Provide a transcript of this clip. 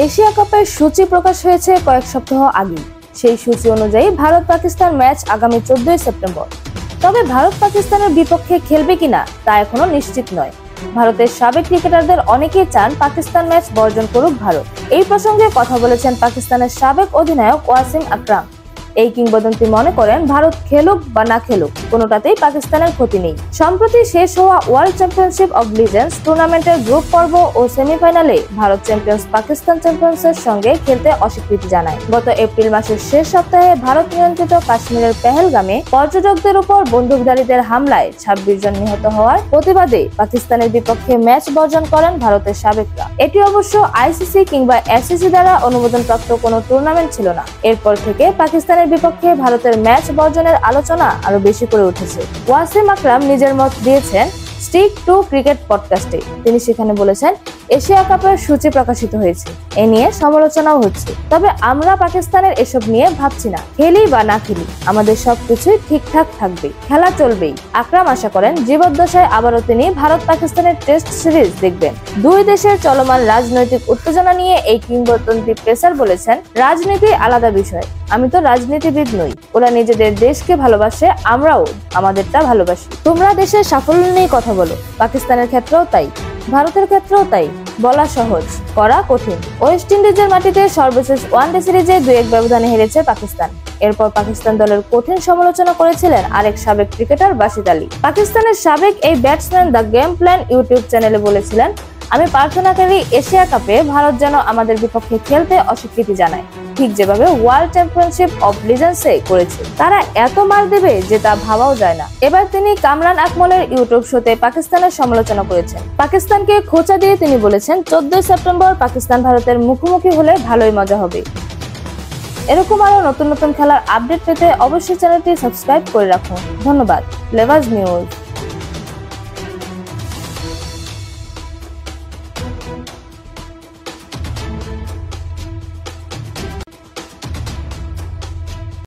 Asia কাপের সূচি প্রকাশ হয়েছে কয়েক সপ্তাহ আগে। সেই সূচি অনুযায়ী ভারত পাকিস্তান ম্যাচ আগামী 14 সেপ্টেম্বর। তবে ভারত পাকিস্তানের বিপক্ষে খেলবে কিনা তা এখনো নিশ্চিত নয়। ভারতের সাবেক ক্রিকেটারদের অনেকেই চান পাকিস্তান ম্যাচ বর্জন করুক ভারত। এই প্রসঙ্গে কথা বলেছেন পাকিস্তানের সাবেক অধিনায়ক ওয়াসিম আকরাম। এই কিংবদন্তি মনে করেন ভারত খেলুক বা না খেলুক কোনোটাতেই পাকিস্তানের ক্ষতি নেই। সম্প্রতি শেষ হওয়া ওয়ার্ল্ড চ্যাম্পিয়নশিপ অব লিজেন্ডস টুর্নামেন্টের গ্রুপ পর্ব ও সেমিফাইনালে ভারত চ্যাম্পিয়ন্স পাকিস্তান চ্যাম্পিয়ন্সের সঙ্গে খেলতে অস্বীকৃতি জানায়। গত এপ্রিল মাসের শেষ সপ্তাহে ভারত নিয়ন্ত্রিত কাশ্মীরের পেহেলগামে পর্যটকদের উপর বন্দুকধারীদের হামলায় 26 জন নিহত হওয়ার প্রতিবাদে পাকিস্তানের বিপক্ষে ম্যাচ বর্জন করেন ভারতের সাবেকরা। এটি অবশ্য আইসিসি কিংবা এসিসি দ্বারা অনুমোদনপ্রাপ্ত কোনো টুর্নামেন্ট ছিল না। এরপর থেকে পাকিস্তানের বিপক্ষে ভারতের ম্যাচ বর্জনের আলোচনা আরো বেশি করে উঠেছে। ওয়াসিম আকরাম নিজের মত দিয়েছেন স্টিক টু ক্রিকেট পডকাস্টে। তিনি সেখানে বলেছেন, এশিয়া কাপের সূচি প্রকাশিত হয়েছে, এ নিয়ে সমালোচনাও হচ্ছে। তবে আমরা পাকিস্তানের এসব নিয়ে ভাবছি না। খেলি বা না খেলি আমাদের সবকিছুই ঠিকঠাক থাকবে, খেলা চলবেই। আকরাম আশা করেন জীবদ্দশায় আবারও তিনি ভারত পাকিস্তানের টেস্ট সিরিজ দেখবেন। দুই দেশের চলমান রাজনৈতিক উত্তেজনা নিয়ে এই কিংবদন্তি পেসার বলেছেন, রাজনীতি আলাদা বিষয়, আমি তো রাজনীতিবিদ নই। ওরা নিজেদের দেশকে ভালোবাসে, আমরাও আমাদেরটা ভালোবাসি। তোমরা দেশের সাফল্য নিয়ে কথা বলো। পাকিস্তানের ক্ষেত্রেও তাই, ভারতের ক্ষেত্রেও তাই। বলা সহজ, করা কঠিন। ওয়েস্ট ইন্ডিজের মাটিতে সর্বশেষ ওয়ানডে সিরিজে 2-1 ব্যবধানে হেরেছে পাকিস্তান। এরপর পাকিস্তান দলের কঠিন সমালোচনা করেছিলেন আরেক সাবেক ক্রিকেটার বাশিদ আলী। পাকিস্তানের সাবেক এই batsman the game plan YouTube চ্যানেলে বলেছিলেন, আমি প্রার্থনা করি এশিয়া কাপে ভারত যেন আমাদের বিপক্ষে খেলতে অস্বীকৃতি জানায়, ঠিক যেভাবে ওয়ার্ল্ড চ্যাম্পিয়নশিপ অব লিজেন্ডসে করেছে। তারা এত মার দেবে যে তা ভাবাও যায় না। এবার তিনি কামরান আকমলের ইউটিউব শোতে পাকিস্তানের সমালোচনা করেছেন। পাকিস্তানকে খোঁচা দিয়ে তিনি বলেছেন, 14 সেপ্টেম্বর পাকিস্তান ভারতের মুখোমুখি হলে ভালোই মজা হবে। এরকম আরো নতুন নতুন খেলার আপডেট পেতে অবশ্যই চ্যানেলটি সাবস্ক্রাইব করে রাখুন। ধন্যবাদ। Flavours news.